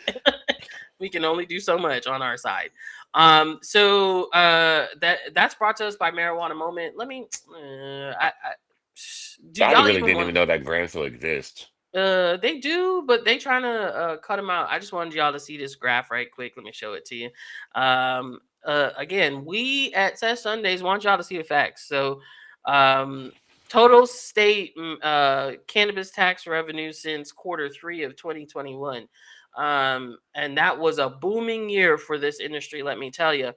we can only do so much on our side. That's brought to us by Marijuana Moment. Let me. Do I y'all really even didn't want? even know that grams still exist. They do, but they trying to cut them out. I just wanted y'all to see this graph right quick. Let me show it to you. Again, we at Sesh Sundays want y'all to see the facts. So, um, total state cannabis tax revenue since quarter 3 of 2021, and that was a booming year for this industry. Let me tell you,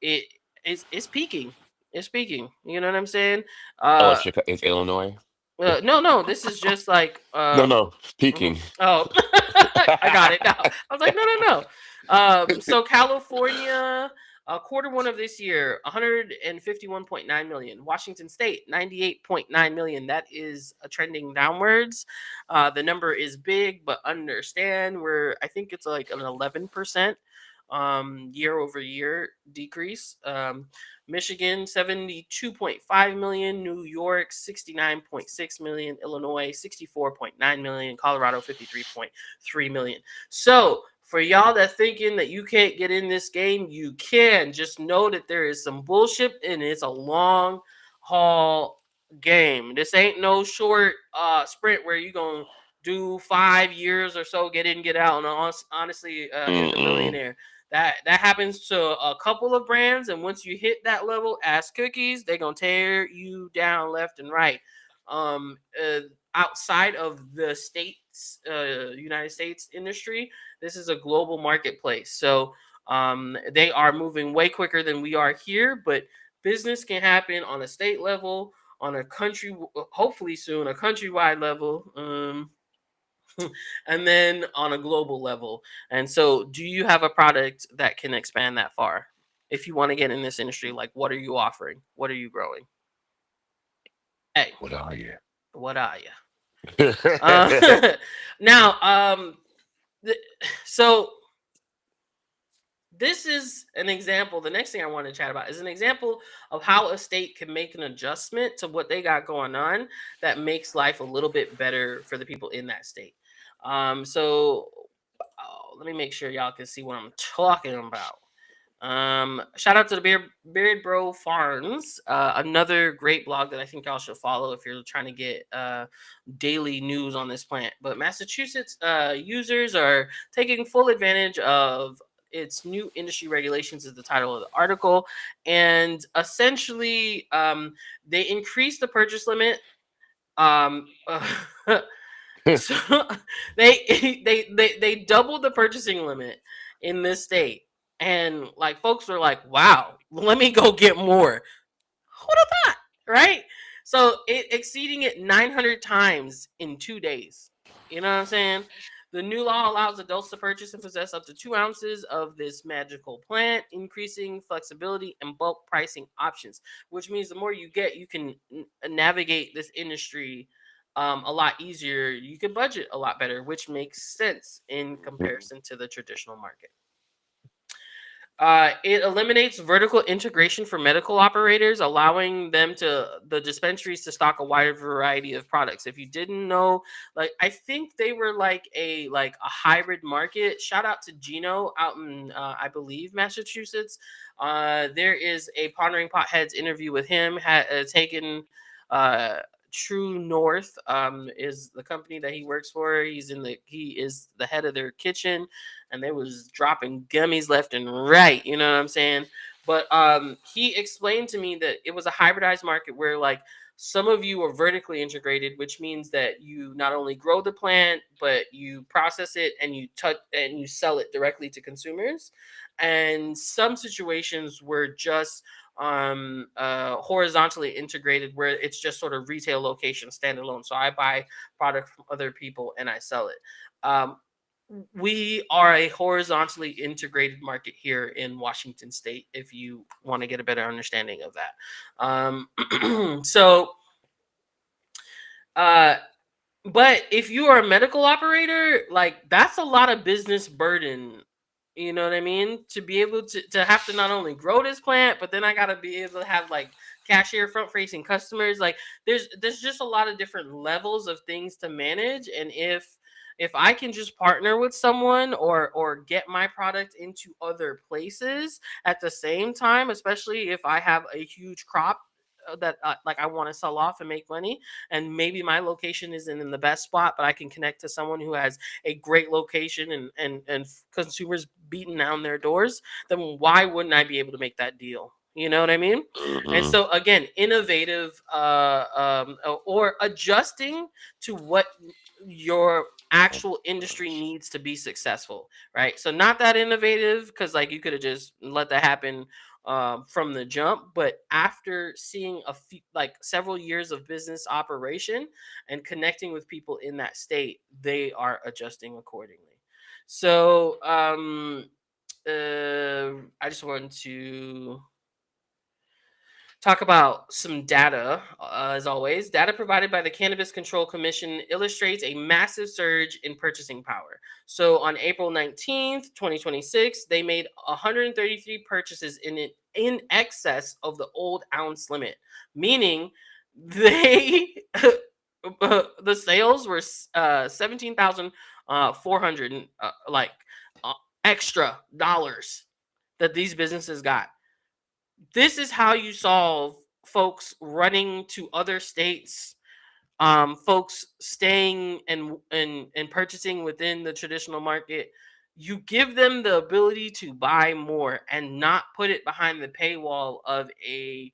it's peaking. It's peaking. You know what I'm saying? Oh, Uh, It's Illinois. no, this is just like No, no, mhm. speaking. Oh, I got it now. I was like, no. So California, quarter 1 of this year, 151.9 million. Washington State, 98.9 million. That is trending downwards. The number is big, but understand I think it's like an 11% year over year decrease. Michigan 72.5 million, New York 69.6 million, Illinois 64.9 million, Colorado 53.3 million. So for y'all that thinking that you can't get in this game, you can. Just know that there is some bullshit and it's a long haul game. This ain't no short sprint where you gonna do 5 years or so, get in, get out, and honestly end a Mm-mm. millionaire. That happens to a couple of brands, and once you hit that level, as cookies, they're gonna tear you down left and right. Um, uh, Outside of the states, United States industry, this is a global marketplace. So they are moving way quicker than we are here, but business can happen on a state level, on a country, hopefully soon, a countrywide level. And then on a global level. And so, do you have a product that can expand that far? If you want to get in this industry, like what are you offering? What are you growing? Hey, What are you? what are you? Now, th- so this is an example. The next thing I want to chat about is an example of how a state can make an adjustment to what they got going on that makes life a little bit better for the people in that state. Let me make sure y'all can see what I'm talking about. Shout out to the Beard Bro Farms, another great blog that I think y'all should follow if you're trying to get daily news on this plant. But Massachusetts users are taking full advantage of its new industry regulations is the title of the article, and essentially they increased the purchase limit. Um, so they doubled the purchasing limit in this state, and like folks were like, "Wow, let me go get more." Who'd have thought, right? So it exceeding it 900 times in 2 days. You know what I'm saying? The new law allows adults to purchase and possess up to 2 ounces of this magical plant, increasing flexibility and bulk pricing options. Which means the more you get, you can navigate this industry a lot easier. You can budget a lot better, which makes sense in comparison to the traditional market. It eliminates vertical integration for medical operators, allowing the dispensaries to stock a wider variety of products. If you didn't know, like I think they were like a hybrid market. Shout out to Gino out in I believe Massachusetts. There is a Pondering Potheads interview with him taken True North is the company that he works for. He is the head of their kitchen, and they was dropping gummies left and right. You know what I'm saying? But he explained to me that it was a hybridized market where like some of you are vertically integrated, which means that you not only grow the plant but you process it and you touch and you sell it directly to consumers. And some situations were just horizontally integrated where it's just sort of retail location standalone. So I buy product from other people and I sell it. Um, we are a horizontally integrated market here in Washington State. If you want to get a better understanding of that, so uh, but if you are a medical operator, like that's a lot of business burden. You know what I mean? To be able to have to not only grow this plant, but then I gotta be able to have like cashier front facing customers. Like there's just a lot of different levels of things to manage. And if I can just partner with someone or get my product into other places at the same time, especially if I have a huge crop that like I want to sell off and make money, and maybe my location isn't in the best spot, but I can connect to someone who has a great location and consumers beating down their doors, then why wouldn't I be able to make that deal? You know what I mean? And Mm-hmm. so again, innovative or adjusting to what your actual industry needs to be successful, right? So not that innovative because like you could have just let that happen from the jump, but after seeing a few like several years of business operation and connecting with people in that state, they are adjusting accordingly. So I just wanted to talk about some data. As always, data provided by the Cannabis Control Commission illustrates a massive surge in purchasing power. So on April 19th, 2026, they made 133 purchases in excess of the old ounce limit, meaning they the sales were 17,400 like extra dollars that these businesses got. This is how you solve folks running to other states, folks staying and purchasing within the traditional market. You give them the ability to buy more and not put it behind the paywall of a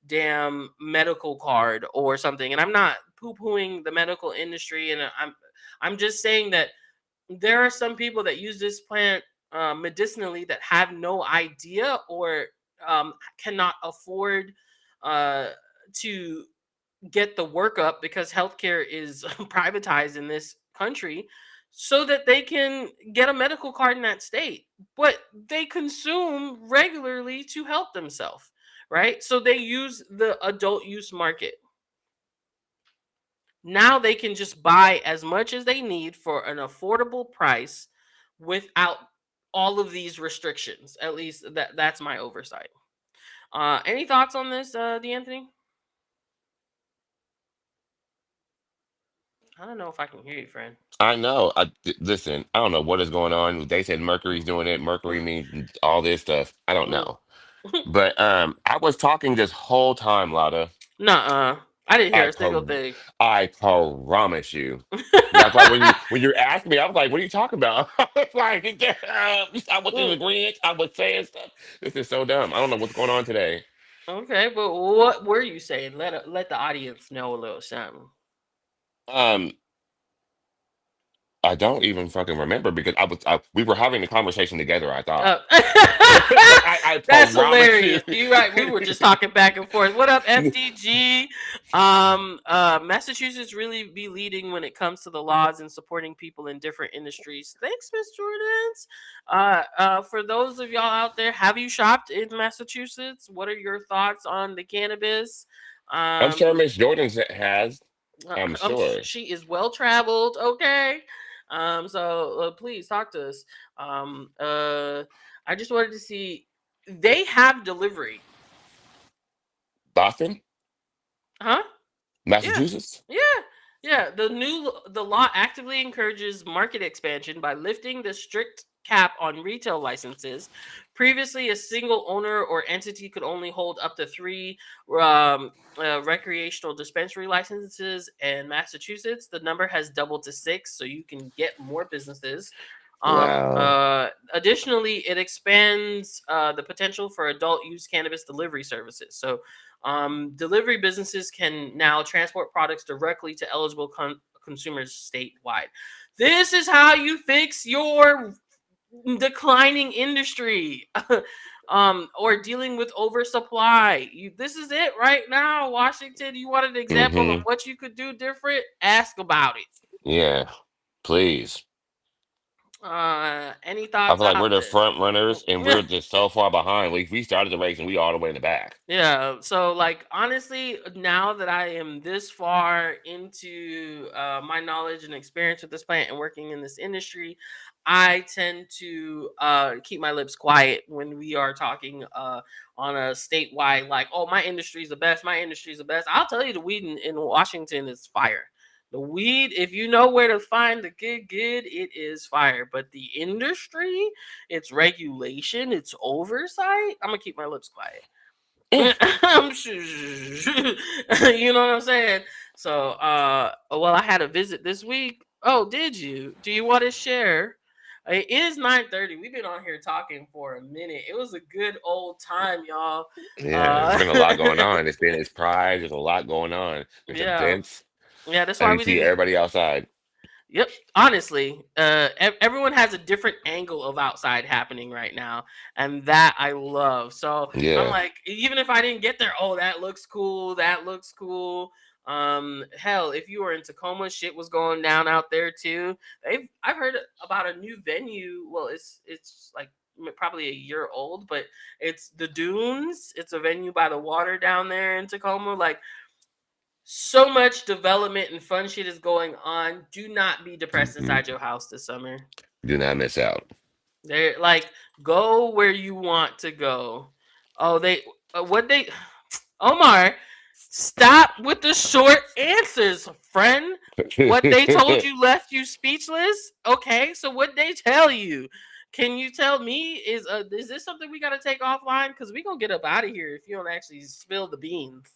damn medical card or something. And I'm not poo-pooing the medical industry, and I'm just saying that there are some people that use this plant medicinally that have no idea or cannot afford uh, to get the workup because healthcare is privatized in this country so that they can get a medical card in that state. But they consume regularly to help themselves, right? So they use the adult use market. Now they can just buy as much as they need for an affordable price without all of these restrictions. At least that's my oversight. Any thoughts on this, DeAnthony? I don't know if I can hear you, friend. I know. Listen, I don't know what is going on. They said Mercury's doing it. Mercury means all this stuff. I don't Mm. know. But I was talking this whole time, Lotta. Nuh-uh. I didn't hear I a single pro thing. I promise you. That's why when you asked me, I was like, "What are you talking about?" I was like, I was in Mm. agreement. I was saying stuff. This is so dumb. I don't know what's going on today. Okay, but what were you saying? Let the audience know a little something. Um, I don't even fucking remember because we were having a conversation together. I thought. Uh, I that's promise you. hilarious. You're right. We were just talking back and forth. What up, FDG? Massachusetts really be leading when it comes to the laws and supporting people in different industries. Thanks, Miss Jordans. For those of y'all out there, have you shopped in Massachusetts? What are your thoughts on the cannabis? I'm sure Um, Miss Jordan has. I'm sure. she is well traveled. Okay. So please talk to us. I just wanted to see they have delivery, Boston, huh? Yeah, Massachusetts. yeah, yeah. The law actively encourages market expansion by lifting the strict cap on retail licenses. Previously, a single owner or entity could only hold up to three recreational dispensary licenses in Massachusetts. The number has doubled to six, so you can get more businesses. Wow. Additionally, it expands the potential for adult use cannabis delivery services. So, delivery businesses can now transport products directly to eligible consumers statewide. This is how you fix your declining industry. Or dealing with oversupply. This is it right now, Washington. You want an example of Hmm. what you could do different? Ask about it. Yeah. Please. Any I thoughts feel like out we're the there? front runners and we're just so far behind. We started the race and we all the way in the back. Yeah, so like honestly, now that I am this far into my knowledge and experience with this plant and working in this industry, I tend to keep my lips quiet when we are talking on a statewide, like, oh, my industry is the best, my industry is the best. I'll tell you, the weed in Washington is fire. The weed, if you know where to find the good, it is fire. But the industry, it's regulation, it's oversight. I'm gonna keep my lips quiet. I'm sure, you know what I'm saying? So, well, I had a visit this week. Oh, did you? Do you want to share? It is 9:30. We've been on here talking for a minute. It was a good old time, y'all. Yeah, there's Uh, been a lot going on. It's Pride. There's a lot going on. There's yeah, events, yeah. That's and why you we see didn't. everybody outside. Yep. Honestly, everyone has a different angle of outside happening right now, and that I love. So I'm Yeah. like, even if I didn't get there, oh, that looks cool. That looks cool. Hell, if you were in Tacoma, shit was going down out there too. I've heard about a new venue. Well, it's like probably a year old, but it's the Dunes. It's a venue by the water down there in Tacoma. Like, so much development and fun shit is going on. Do not be depressed Hmm. inside your house this summer. Do not miss out. They're like, go where you want to go. Oh, what they, Omar, stop with the short answers, friend. What they told you left you speechless. Okay, so what they tell you? Can you tell me, is this something we gotta take offline? Because we gonna get up out of here if you don't actually spill the beans.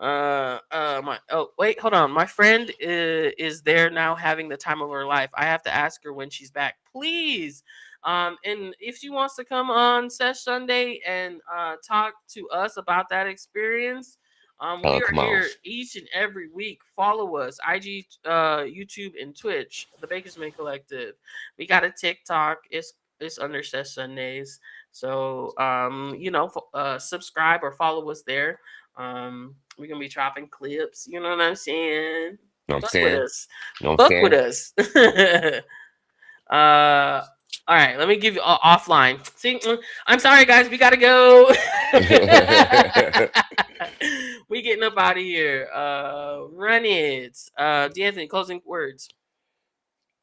My oh wait, hold on. My friend is there now having the time of her life. I have to ask her when she's back, please. And if she wants to come on Sesh Sunday and talk to us about that experience, we Oh, are come on. here each and every week. Follow us, IG, YouTube, and Twitch. The Bakersman Collective. We got a TikTok. It's under Sesh Sundays. So subscribe or follow us there. We're gonna be dropping clips. You know what I'm saying? You know what I'm Fuck with saying? us. You know what Fuck with I'm us. uh, all right. Let me give you offline. See, I'm sorry, guys. We gotta go. saying? We getting up out of here. Run it. DeAnthony, closing words.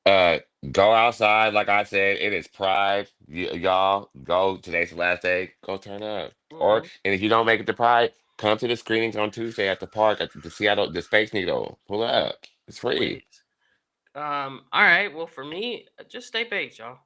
uh, Go outside. Like I said, it is Pride. Y'all go. Today's the last day. Go turn up. Or Mhm. and if you don't make it to Pride, come to the screenings on Tuesday at the park at the Seattle, the Space Needle. Pull up. It's free. Please. All right. Well, for me, just stay baked, y'all.